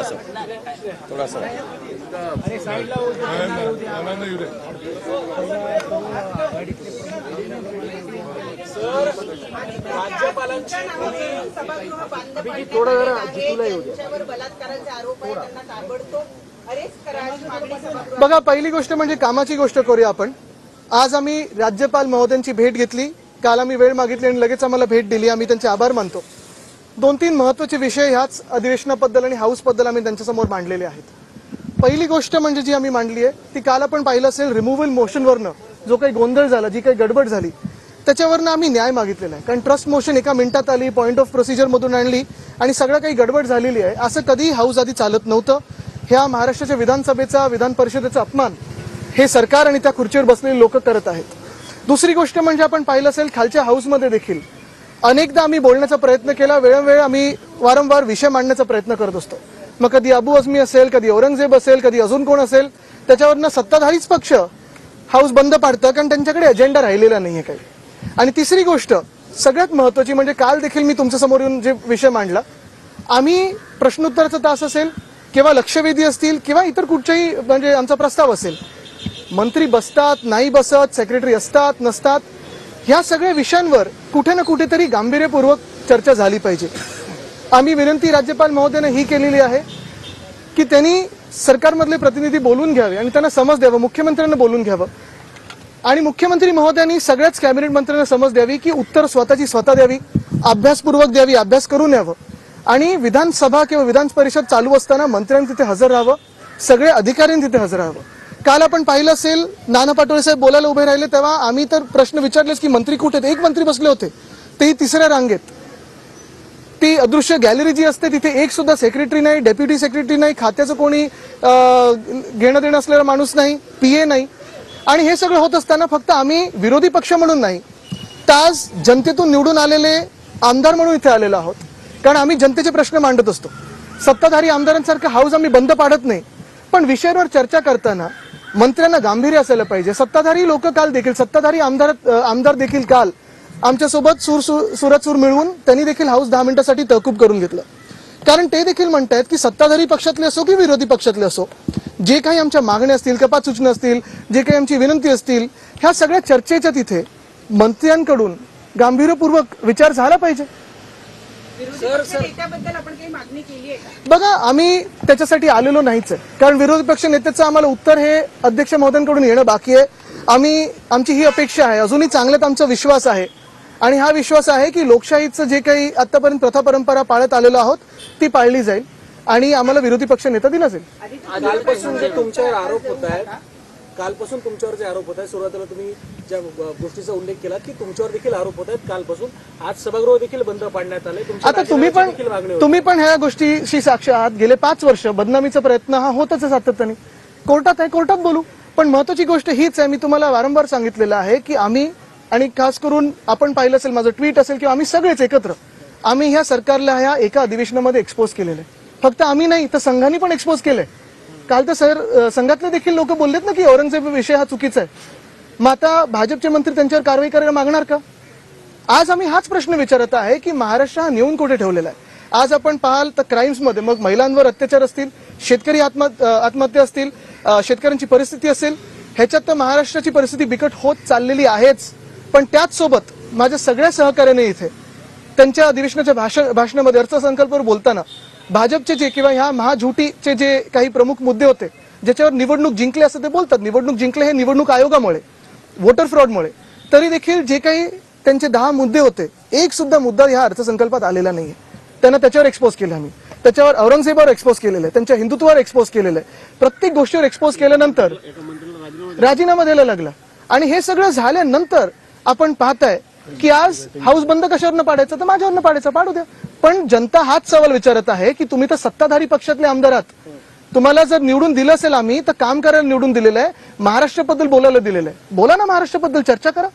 थोड़ा सा सर राज्यपालांची थोडा जरा जितूला येऊ द्या. बलात्काराचे आरोप आहे, त्यांना ताबडतोब अरेस्ट करायची मागणी. बघा, पहिली गोष्ट म्हणजे कामाची गोष्ट करूया आपण. आज आम्ही राज्यपाल महोदयांची भेट घेतली. काल आम्ही वेळ मागितली आणि लगेच आम्हाला भेट दिली. आम्ही त्यांचे आभार मानतो. 2-3 महत्वाचे विषय ह्याच अधिवेशनाबद्दल आणि हाऊसबद्दल आम्ही त्यांच्यासमोर मांडलेले आहेत. पहिली गोष्ट म्हणजे जी आम्ही मांडली आहे ती काल आपण पाहिलं असेल, रिमूव्हल मोशनवरनं जो काही गोंधळ झाला, जी काही गडबड झाली, त्याच्यावरनं आम्ही न्याय मागितलेला आहे. कारण ट्रस्ट मोशन एका मिनिटात आली, पॉईंट ऑफ प्रोसिजर मधून आणली आणि सगळं काही गडबड झालेली आहे. असं कधीही हाऊस आधी चालत नव्हतं. ह्या महाराष्ट्राच्या विधानसभेचा, विधान परिषदेचा अपमान हे सरकार आणि त्या खुर्चीवर बसलेले लोक करत आहेत. दुसरी गोष्ट म्हणजे आपण पाहिलं असेल, खालच्या हाऊसमध्ये देखील अनेकदा आम्ही बोलण्याचा प्रयत्न केला. वेळोवेळी आम्ही वारंवार विषय मांडण्याचा प्रयत्न करत असतो. मग कधी अबू अझमी असेल, कधी औरंगजेब असेल, कधी अजून कोण असेल, त्याच्यावरनं सत्ताधारीच पक्ष हाऊस बंद पाडतं, कारण त्यांच्याकडे अजेंडा राहिलेला नाहीये काही. आणि तिसरी गोष्ट सगळ्यात महत्वाची म्हणजे काल देखील मी तुमच्या समोर येऊन जे विषय मांडला, आम्ही प्रश्नोत्तराचा तास असेल किंवा लक्षवेधी असतील किंवा इतर कुठच्याही म्हणजे आमचा प्रस्ताव असेल, मंत्री बसतात, नाही बसत, सेक्रेटरी असतात, नसतात, ह्या सगळ्या विषयांवर कुठे ना कुठेतरी गांभीर्यपूर्वक चर्चा झाली पाहिजे. आम्ही विनंती राज्यपाल महोदयाने ही केलेली आहे की त्यांनी सरकारमधले प्रतिनिधी बोलून घ्यावे आणि त्यांना समज द्यावं, मुख्यमंत्र्यांना बोलून घ्यावं आणि मुख्यमंत्री महोदयांनी सगळ्याच कॅबिनेट मंत्र्यांना समज द्यावी की उत्तर स्वतःची स्वतः द्यावी, अभ्यासपूर्वक द्यावी, अभ्यास करून यावं आणि विधानसभा किंवा विधान परिषद चालू असताना मंत्र्यांनी तिथे हजर राहावं, सगळे अधिकाऱ्यांनी तिथे हजर राहावं. काल आपण पाहिलं असेल, नाना पाटोळे साहेब बोलायला उभे राहिले तेव्हा आम्ही तर प्रश्न विचारलेच की मंत्री कुठे आहेत. एक मंत्री बसले होते, तेही तिसऱ्या रांगेत. ती अदृश्य गॅलरी जी असते तिथे एक सुद्धा सेक्रेटरी नाही, डेप्युटी सेक्रेटरी नाही, खात्याचं कोणी घेणं देणं असलेला माणूस नाही, पीए नाही. आणि हे सगळं होत असताना फक्त आम्ही विरोधी पक्ष म्हणून नाही, तर आज जनतेतून निवडून आलेले आमदार म्हणून इथे आलेलो आहोत. कारण आम्ही जनतेचे प्रश्न मांडत असतो. सत्ताधारी आमदारांसारखं हाऊस आम्ही बंद पाडत नाही, पण विषयावर चर्चा करताना मंत्र्यांना गांभीर्य असायला पाहिजे. सत्ताधारी लोक काल देखील, सत्ताधारी आमदार देखील काल आमच्यासोबत सुरात सूर मिळवून त्यांनी देखील हाऊस 10 मिनिटांसाठी तहकूब करून घेतलं. कारण ते देखील म्हणतायत की सत्ताधारी पक्षातले असो की विरोधी पक्षातले असो, जे काही आमच्या मागण्या असतील, कपात सूचना असतील, जे काही आमची विनंती असतील, ह्या सगळ्या चर्चेच्या तिथे मंत्र्यांकडून गांभीर्यपूर्वक विचार झाला पाहिजे. बघा, आम्ही त्याच्यासाठी आलेलो नाहीच आहे. कारण विरोधी पक्ष नेत्याचं आम्हाला उत्तर हे अध्यक्ष महोदयांकडून येणं बाकी आहे. आमची ही अपेक्षा आहे, अजूनही चांगल्यात आमचा विश्वास आहे आणि हा विश्वास आहे की लोकशाहीचं जे काही आतापर्यंत प्रथा परंपरा पाळत आलेलो आहोत ती पाळली जाईल आणि आम्हाला विरोधी पक्ष नेता दिला जाईल. कालपासून जे तुमच्यावर आरोप होत आहेत, जे आरोप होत आहेत, सुरुवातीला तुम्ही ज्या गोष्टीचा उल्लेख केला की तुमच्यावर देखील आरोप होत आहेत, कालपासून आज सभागृह देखील बंद पाडण्यात आले. आता तुम्ही पण ह्या गोष्टीशी साक्ष आहात. गेले 5 वर्ष बदनामीचा प्रयत्न हा होतच आहे सातत्याने. कोर्टात आहे, कोर्टात बोलू. पण महत्वाची गोष्ट हीच आहे, मी तुम्हाला वारंवार सांगितलेलं आहे की आम्ही, आणि खास करून आपण पाहिलं असेल, माझं ट्विट असेल किंवा आम्ही सगळेच एकत्र, आम्ही ह्या सरकारला ह्या एका अधिवेशनामध्ये एक्सपोज केलेलं आहे. फक्त आम्ही नाही तर संघाने पण एक्सपोज केलंय. काल तर संघातले देखील लोक बोललेत ना की औरंगजेब विषय हा चुकीचा आहे. मग आता भाजपचे मंत्री त्यांच्यावर कारवाई करायला मागणार का? आज आम्ही हाच प्रश्न विचारत आहे की महाराष्ट्र हा नेऊन कुठे ठेवलेला आहे. आज आपण पाहाल तर क्राईम्समध्ये, मग महिलांवर अत्याचार असतील, शेतकरी आत्महत्या असतील, शेतकऱ्यांची परिस्थिती असेल, ह्याच्यात तर महाराष्ट्राची परिस्थिती बिकट होत चाललेली आहेच. पण त्याच सोबत माझ्या सगळ्या सहकार्याने इथे त्यांच्या अधिवेशनाच्या भाषणामध्ये अर्थसंकल्पावर बोलताना भाजपचे जे किंवा ह्या महाझुटीचे जे काही प्रमुख मुद्दे होते, ज्याच्यावर निवडणूक जिंकले असं ते बोलतात, निवडणूक जिंकले हे निवडणूक आयोगामुळे, वोटर फ्रॉडमुळे, तरी देखील जे काही त्यांचे 10 मुद्दे होते, एक सुद्धा मुद्दा ह्या अर्थसंकल्पात आलेला नाहीये. त्यांना त्याच्यावर एक्सपोज केलं आम्ही, त्याच्यावर औरंगजेबावर एक्सपोज केलेलं आहे, त्यांच्या हिंदुत्वावर एक्सपोज केलेलं आहे. प्रत्येक गोष्टीवर एक्सपोज केल्यानंतर राजीनामा द्यायला लागला. आणि हे सगळं झाल्यानंतर आपण पाहताय की आज हाऊस बंद कशावरनं पाडायचं, तर माझ्यावरनं पाडायचं, पाडू द्या. पण जनता हाच सवाल विचारत आहे की तुम्ही तर सत्ताधारी पक्षातले आमदार आहात, तुम्हाला जर निवडून दिलं असेल आम्ही, तर काम करायला निवडून दिलेलं आहे, महाराष्ट्राबद्दल बोलायला दिलेलं आहे, बोला ना, महाराष्ट्राबद्दल चर्चा करा.